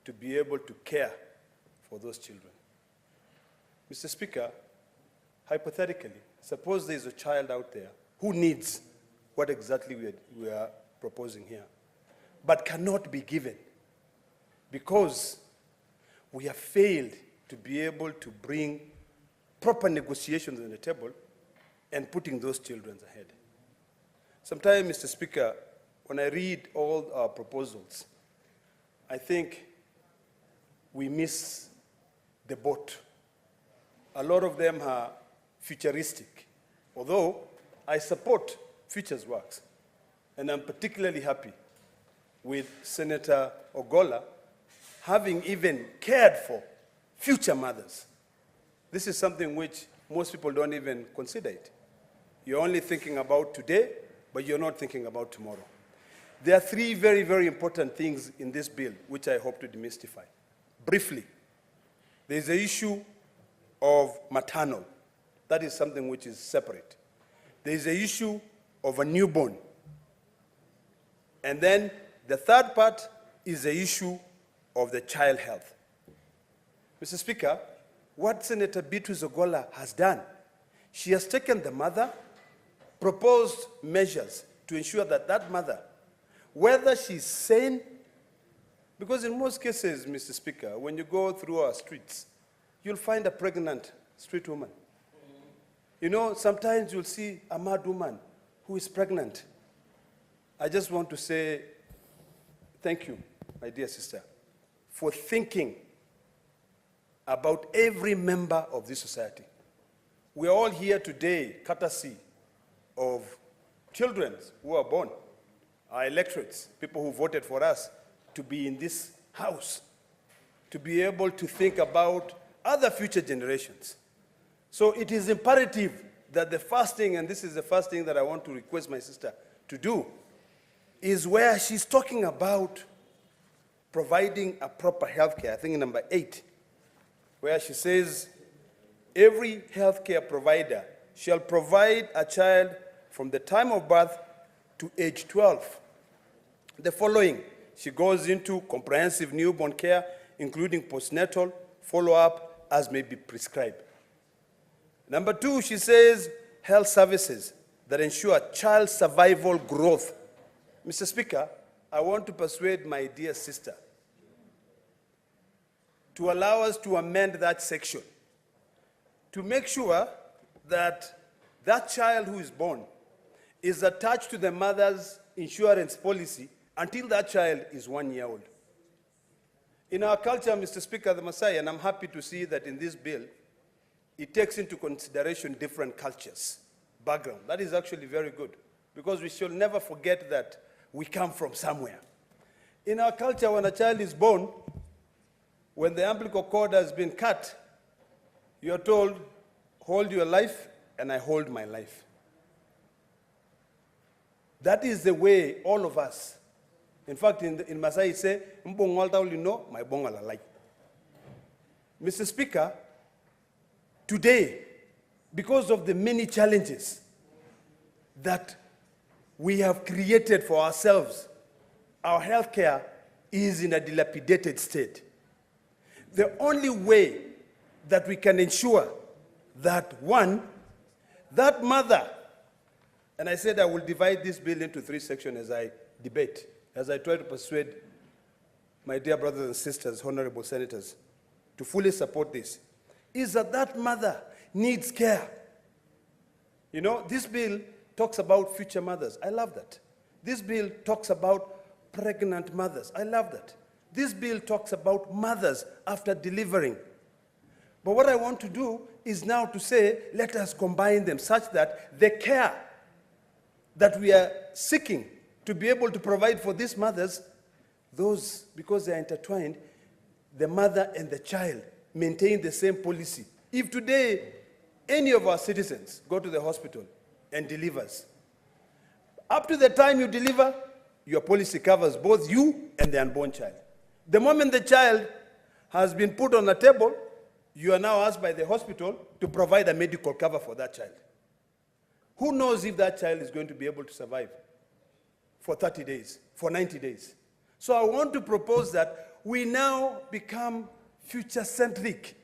to be able to care for those children. Mr. Speaker, hypothetically, suppose there is a child out there who needs what exactly we are proposing here, but cannot be given because we have failed to be able to bring proper negotiations on the table and putting those children ahead. Sometimes, Mr. Speaker, when I read all our proposals, I think we miss the boat. A lot of them are futuristic, although I support futures works, and I'm particularly happy with Senator Ogolla having even cared for future mothers. This is something which most people don't even consider it. You're only thinking about today, but you're not thinking about tomorrow. There are three very, very important things in this bill which I hope to demystify. Briefly, there's the issue of maternal. That is something which is separate. There's the issue of a newborn. And then the third part is the issue of the child health. Mr. Speaker, what Senator Beatrice Ogolla has done, she has taken the mother, proposed measures to ensure that that mother, whether she's sane, because in most cases, Mr. Speaker, when you go through our streets, you'll find a pregnant street woman. You know, sometimes you'll see a mad woman who is pregnant. I just want to say thank you, my dear sister, for thinking about every member of this society. We are all here today courtesy of children who are born, our electorates, people who voted for us to be in this house, to be able to think about other future generations. So it is imperative that the first thing, and this is the first thing that I want to request my sister to do, is where she's talking about providing a proper health care, I think number 8, where she says, every healthcare provider shall provide a child from the time of birth to age 12. The following, she goes into comprehensive newborn care, including postnatal follow-up as may be prescribed. Number 2, she says, health services that ensure child survival growth. Mr. Speaker, I want to persuade my dear sister to allow us to amend that section to make sure that that child who is born is attached to the mother's insurance policy until that child is 1 year old. In our culture, Mr. Speaker, the Maasai, and I'm happy to see that in this bill, it takes into consideration different cultures, background. That is actually very good, because we should never forget that we come from somewhere. In our culture, when a child is born, when the umbilical cord has been cut, you are told, hold your life, and I hold my life. That is the way all of us, in fact, in Maasai, say, my bonga like. Mr. Speaker, today, because of the many challenges that we have created for ourselves, our healthcare is in a dilapidated state. The only way that we can ensure that, one, that mother, and I said I will divide this bill into 3 sections as I debate, as I try to persuade my dear brothers and sisters, honorable senators, to fully support this, is that that mother needs care. You know, this bill talks about future mothers. I love that. This bill talks about pregnant mothers. I love that. This bill talks about mothers after delivering. But what I want to do is now to say, let us combine them such that the care that we are seeking to be able to provide for these mothers, those, because they are intertwined, the mother and the child maintain the same policy. If today any of our citizens go to the hospital and delivers, up to the time you deliver, your policy covers both you and the unborn child. The moment the child has been put on the table, you are now asked by the hospital to provide a medical cover for that child. Who knows if that child is going to be able to survive for 30 days, for 90 days? So I want to propose that we now become future-centric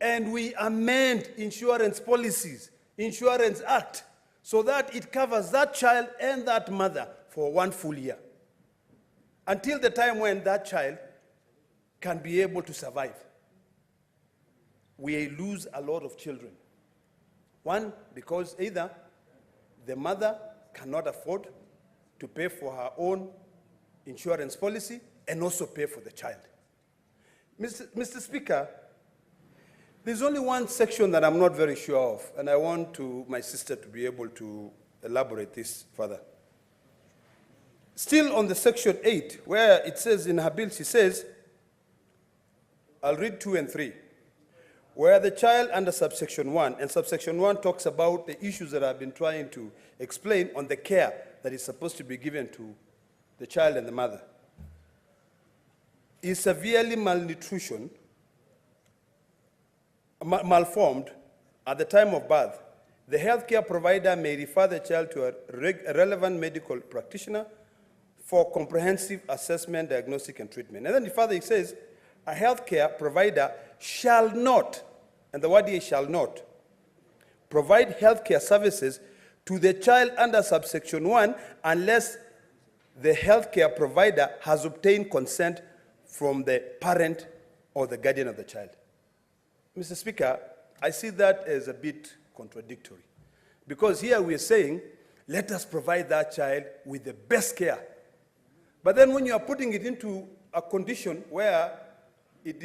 and we amend insurance policies, Insurance Act, so that it covers that child and that mother for 1 full year, until the time when that child can be able to survive. We lose a lot of children. One, because either the mother cannot afford to pay for her own insurance policy and also pay for the child. Mr. Speaker, there's only one section that I'm not very sure of, and I want my sister to be able to elaborate this further. Still on the section 8, where it says in her bill, she says, I'll read 2 and 3, where the child under subsection 1, and subsection 1 talks about the issues that I've been trying to explain on the care that is supposed to be given to the child and the mother, is severely malformed at the time of birth, the healthcare provider may refer the child to a relevant medical practitioner for comprehensive assessment, diagnostic, and treatment. And then further it says, a healthcare provider shall not, and the word here shall not, provide healthcare services to the child under subsection 1 unless the healthcare provider has obtained consent from the parent or the guardian of the child. Mr. Speaker, I see that as a bit contradictory, because here we are saying, let us provide that child with the best care. But then when you are putting it into a condition where it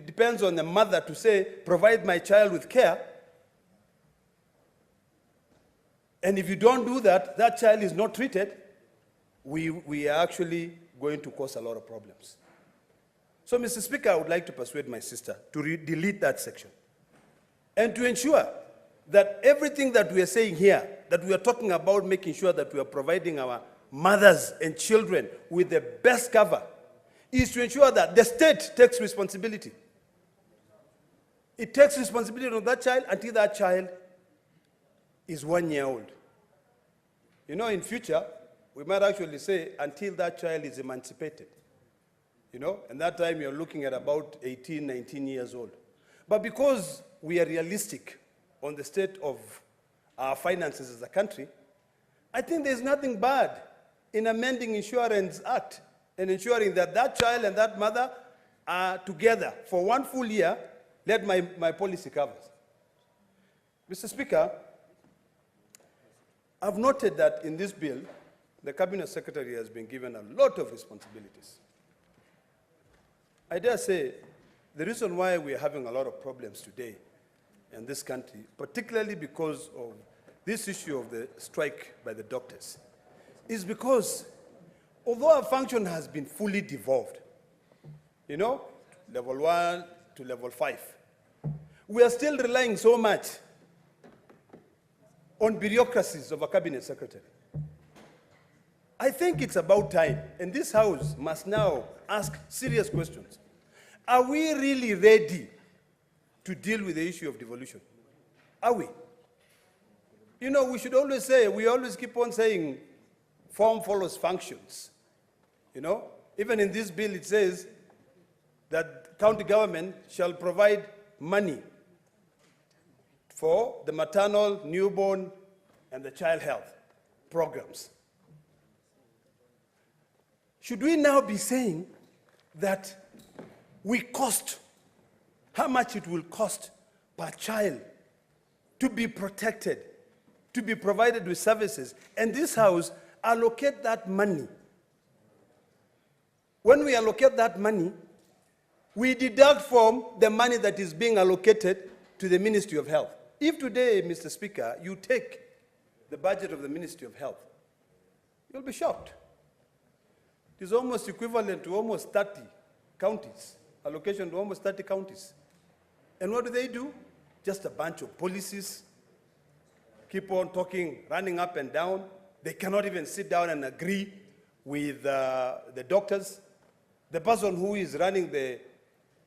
depends on the mother to say, provide my child with care, and if you don't do that, that child is not treated, we are actually going to cause a lot of problems. So, Mr. Speaker, I would like to persuade my sister to delete that section and to ensure that everything that we are saying here, that we are talking about making sure that we are providing our mothers and children with the best cover, is to ensure that the state takes responsibility. It takes responsibility on that child until that child is 1 year old. You know, in future, we might actually say until that child is emancipated. You know, and that time you're looking at about 18, 19 years old. But because we are realistic on the state of our finances as a country, I think there's nothing bad in amending Insurance Act and ensuring that that child and that mother are together for 1 full year. Let my policy covers. Mr. Speaker, I've noted that in this bill, the Cabinet Secretary has been given a lot of responsibilities. I dare say the reason why we're having a lot of problems today in this country, particularly because of this issue of the strike by the doctors, is because although our function has been fully devolved, you know, level 1 to level 5, we are still relying so much on bureaucracies of a Cabinet Secretary. I think it's about time, and this House must now ask serious questions. Are we really ready to deal with the issue of devolution? Are we? You know, we should always say, we always keep on saying, form follows functions. You know, even in this bill it says that county government shall provide money for the maternal, newborn, and the child health programs. Should we now be saying that we cost, how much it will cost per child to be protected, to be provided with services, and this House allocate that money? When we allocate that money, we deduct from the money that is being allocated to the Ministry of Health. If today, Mr. Speaker, you take the budget of the Ministry of Health, you'll be shocked. It is almost equivalent to almost 30 counties, allocation to almost 30 counties. And what do? Just a bunch of policies, keep on talking, running up and down. They cannot even sit down and agree with the doctors. The person who is running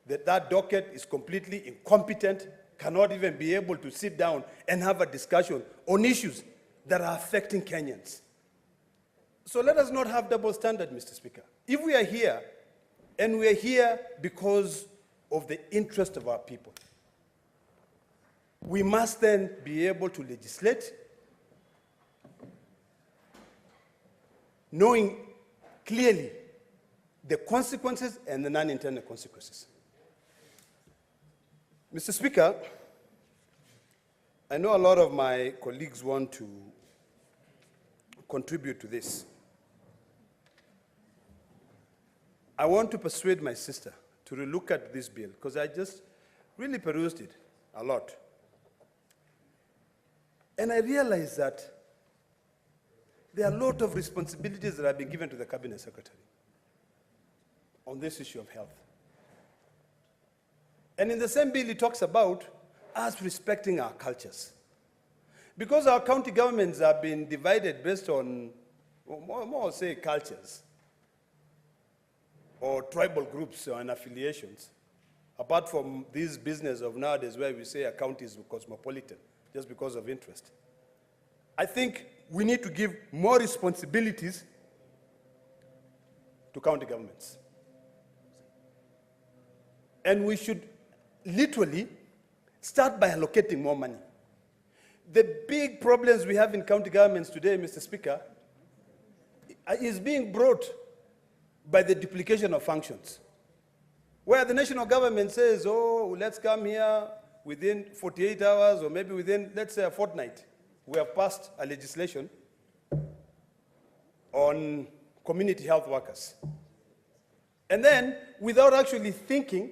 that docket is completely incompetent, cannot even be able to sit down and have a discussion on issues that are affecting Kenyans. So let us not have double standard, Mr. Speaker. If we are here And we are here because of the interest of our people. We must then be able to legislate, knowing clearly the consequences and the non-intended consequences. Mr. Speaker, I know a lot of my colleagues want to contribute to this. I want to persuade my sister to relook at this bill, because I just really perused it a lot. And I realized that there are a lot of responsibilities that have been given to the Cabinet Secretary on this issue of health. And in the same bill, it talks about us respecting our cultures. Because our county governments have been divided based on, more say, cultures, or tribal groups and affiliations, apart from this business of nowadays where we say a county is cosmopolitan, just because of interest. I think we need to give more responsibilities to county governments. And we should literally start by allocating more money. The big problems we have in county governments today, Mr. Speaker, is being brought by the duplication of functions. Where the national government says, oh, let's come here within 48 hours or maybe within, let's say, a fortnight. We have passed a legislation on community health workers. And then, without actually thinking,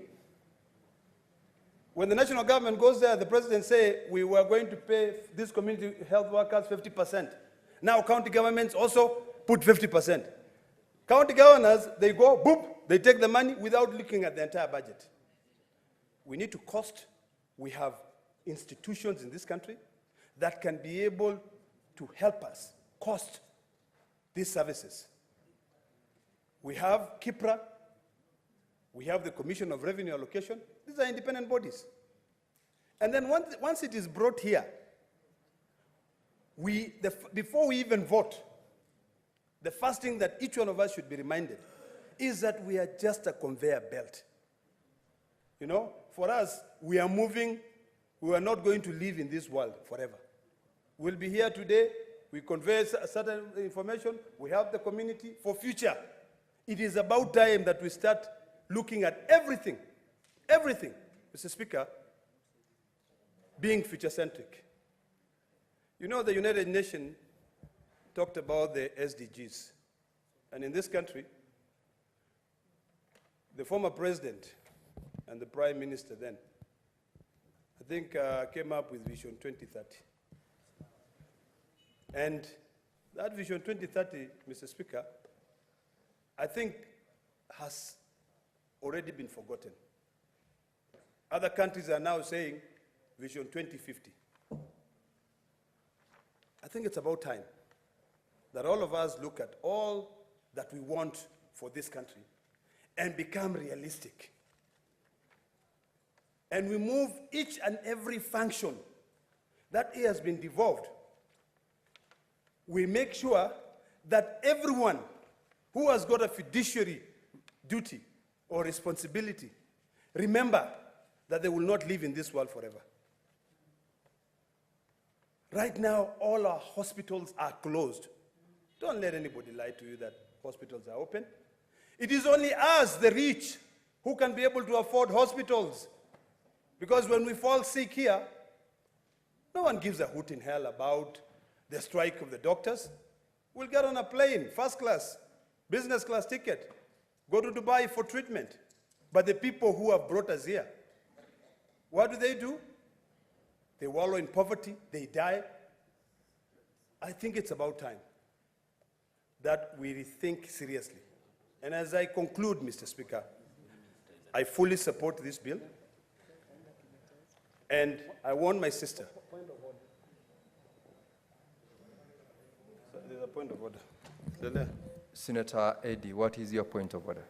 when the national government goes there, the president says, we were going to pay these community health workers 50%. Now county governments also put 50%. County governors, they go, boop, they take the money without looking at the entire budget. We need to cost. We have institutions in this country that can be able to help us cost these services. We have KIPRA, we have the Commission of Revenue Allocation. These are independent bodies. And then once it is brought here, before we even vote, the first thing that each one of us should be reminded is that we are just a conveyor belt. You know, for us, we are moving. We are not going to live in this world forever. We'll be here today. We convey certain information. We help the community for future. It is about time that we start looking at everything, Mr. Speaker, being future-centric. You know, the United Nations talked about the SDGs. And in this country, the former president and the prime minister then, I think, came up with Vision 2030. And that Vision 2030, Mr. Speaker, I think has already been forgotten. Other countries are now saying Vision 2050. I think it's about time that all of us look at all that we want for this country and become realistic. And we move each and every function that has been devolved. We make sure that everyone who has got a fiduciary duty or responsibility, remember that they will not live in this world forever. Right now, all our hospitals are closed. Don't let anybody lie to you that hospitals are open. It is only us, the rich, who can be able to afford hospitals. Because when we fall sick here, no one gives a hoot in hell about the strike of the doctors. We'll get on a plane, first class, business class ticket, go to Dubai for treatment. But the people who have brought us here, what do? They wallow in poverty, they die. I think it's about time that we rethink seriously. And as I conclude, Mr. Speaker, I fully support this bill. And I want my sister. There's a point of order. Senator Eddy, what is your point of order?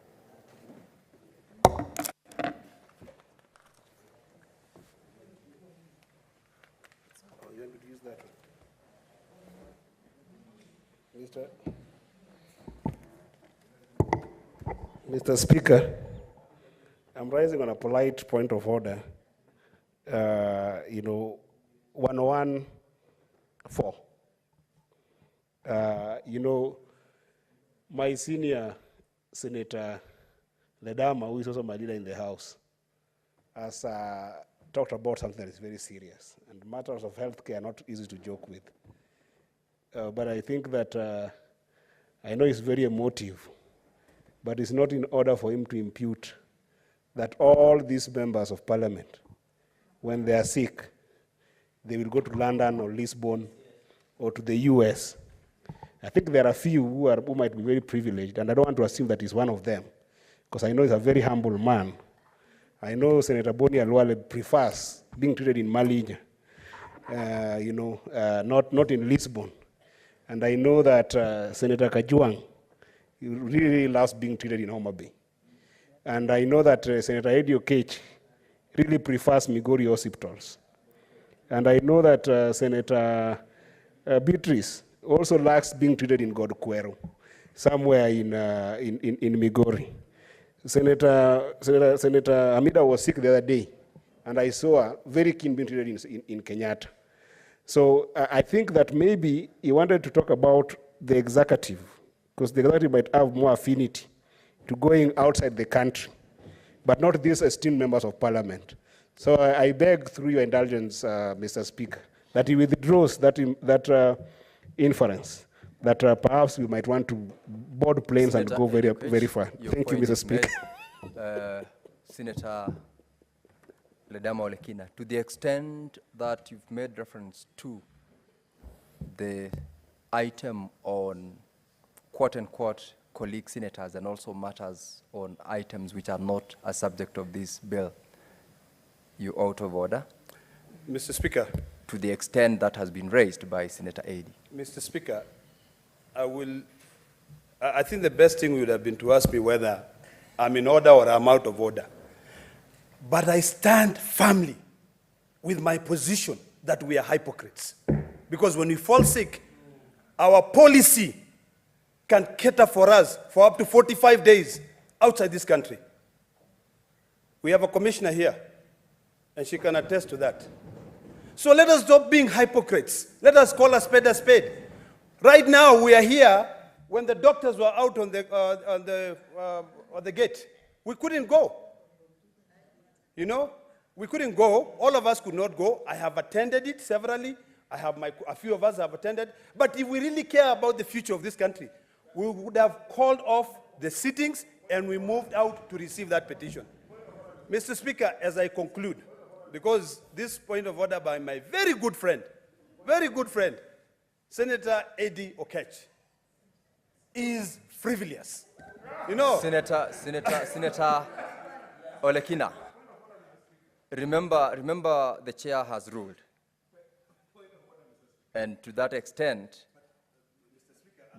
Mr. Speaker, I'm rising on a polite point of order. 114. My senior Senator Ledama, who is also my leader in the House, has talked about something that is very serious. And matters of healthcare are not easy to joke with. But I think that I know it's very emotive, but it's not in order for him to impute that all these members of parliament, when they are sick, they will go to London or Lisbon or to the US. I think there are few who might be very privileged, and I don't want to assume that he's one of them, because I know he's a very humble man. I know Senator Boni Alwale prefers being treated in Malinya, not in Lisbon. And I know that Senator Kajwang really loves being treated in Homa Bay. And I know that Senator Eddie Okech really prefers Migori hospitals. And I know that Senator Beatrice also likes being treated in Godquero, somewhere in Migori. Senator Amida was sick the other day, and I saw her very keen being treated in Kenyatta. So I think that maybe he wanted to talk about the executive, because the executive might have more affinity to going outside the country, but not these esteemed members of parliament. So I beg, through your indulgence, Mr. Speaker, that he withdraws that inference, that perhaps we might want to board planes Senator, and go very far. Thank you, Mr. Speaker. Senator Ledama Olekina, to the extent that you've made reference to the item on quote-unquote colleague senators and also matters on items which are not a subject of this bill, you out of order? Mr. Speaker. To the extent that has been raised by Senator Edi. Mr. Speaker, I think the best thing would have been to ask me whether I'm in order or I'm out of order. But I stand firmly with my position that we are hypocrites. Because when we fall sick, our policy can cater for us for up to 45 days outside this country. We have a commissioner here, and she can attest to that. So let us stop being hypocrites. Let us call a spade a spade. Right now, we are here when the doctors were out on the gate. We couldn't go. You know, we couldn't go. All of us could not go. I have attended it severally. A few of us have attended. But if we really care about the future of this country, we would have called off the sittings and we moved out to receive that petition. Mr. Speaker, as I conclude, because this point of order by my very good friend, Senator Eddie Okech, is frivolous. You know, Senator Olekina, remember the chair has ruled. And to that extent,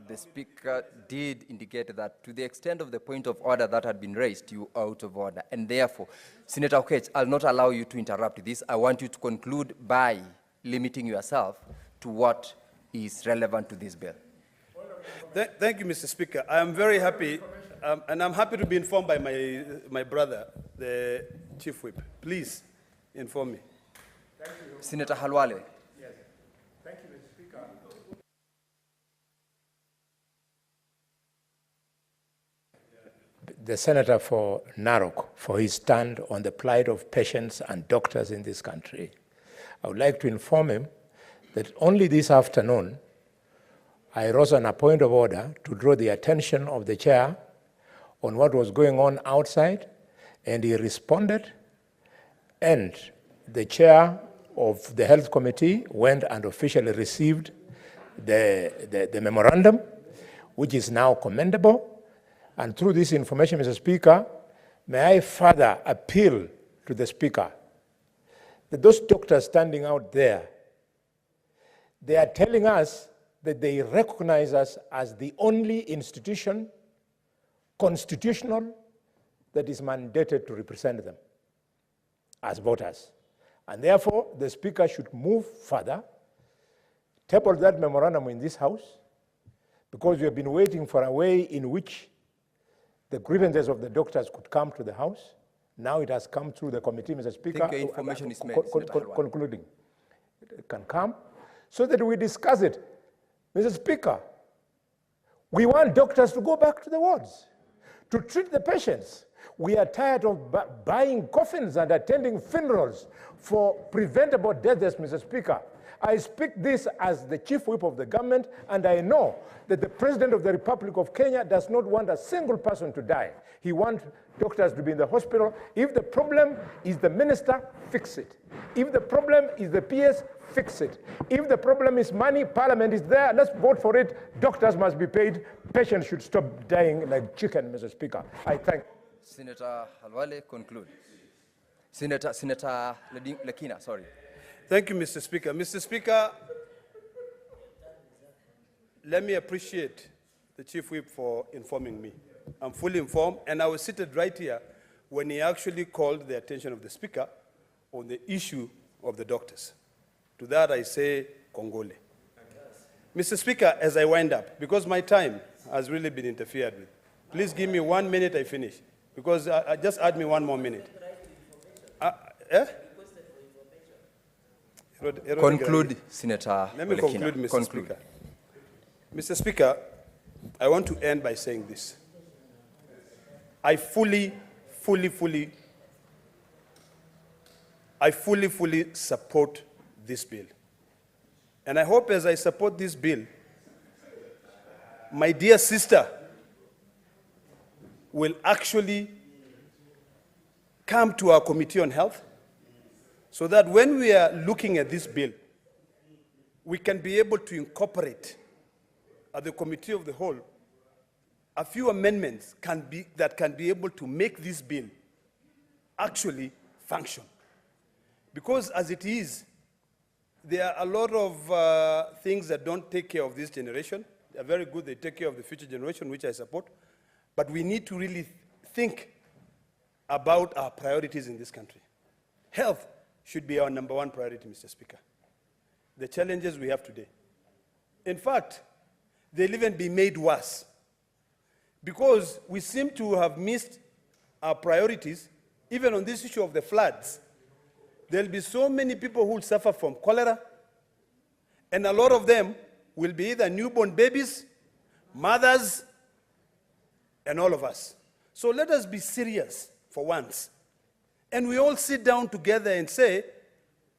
the Speaker did indicate that to the extent of the point of order that had been raised, you are out of order. And therefore, Senator Okech, I'll not allow you to interrupt this. I want you to conclude by limiting yourself to what is relevant to this bill. Thank you, Mr. Speaker. I am very happy, and I'm happy to be informed by my brother, the Chief Whip. Please inform me. Thank you. Senator Khalalwe. Yes. Thank you, Mr. Speaker. The senator for Narok for his stand on the plight of patients and doctors in this country. I would like to inform him that only this afternoon I rose on a point of order to draw the attention of the chair on what was going on outside, and he responded, and the chair of the Health Committee went and officially received the memorandum, which is now commendable. And through this information, Mr. Speaker, may I further appeal to the Speaker that those doctors standing out there, they are telling us that they recognize us as the only institution, constitutional, that is mandated to represent them as voters. And therefore, the Speaker should move further, table that memorandum in this House, because we have been waiting for a way in which the grievances of the doctors could come to the House, Now it has come through the committee, Mr. Speaker. Your information is made, Senator Khalalwe. Concluding. It can come so that we discuss it. Mr. Speaker, we want doctors to go back to the wards to treat the patients. We are tired of buying coffins and attending funerals for preventable deaths, Mr. Speaker. I speak this as the chief whip of the government, and I know that the President of the Republic of Kenya does not want a single person to die. He wants doctors to be in the hospital. If the problem is the minister, fix it. If the problem is the PS, fix it. If the problem is money, Parliament is there, let's vote for it. Doctors must be paid. Patients should stop dying like chicken, Mr. Speaker. I thank Senator Khalalwe, conclude. Senator Olekina, sorry. Thank you, Mr. Speaker. Mr. Speaker, let me appreciate the Chief Whip for informing me. I'm fully informed, and I was seated right here when he actually called the attention of the Speaker on the issue of the doctors. To that I say, Congole. Mr. Speaker, as I wind up, because my time has really been interfered with, please give me 1 minute, I finish. Because just add me 1 more minute. Conclude, Senator Let me Olekina. conclude, Mr. Speaker. Mr. Speaker, I want to end by saying this. I fully support this bill. And I hope as I support this bill, my dear sister will actually come to our Committee on Health so that when we are looking at this bill, we can be able to incorporate at the Committee of the Whole a few amendments that can be able to make this bill actually function. Because as it is, there are a lot of things that don't take care of this generation. They're very good, they take care of the future generation, which I support. But we need to really think about our priorities in this country. Health should be our #1 priority, Mr. Speaker. The challenges we have today. In fact, they'll even be made worse because we seem to have missed our priorities, even on this issue of the floods. There'll be so many people who will suffer from cholera, and a lot of them will be either newborn babies, mothers, and all of us. So let us be serious for once. And we all sit down together and say,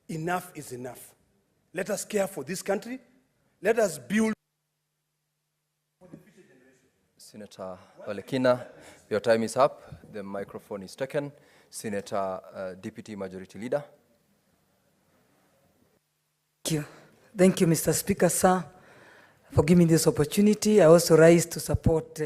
enough is enough. Let us care for this country. Let us build. Senator Olekina, your time is up. The microphone is taken. Senator Deputy Majority Leader. Thank you, Mr. Speaker, sir, for giving me this opportunity. I also rise to support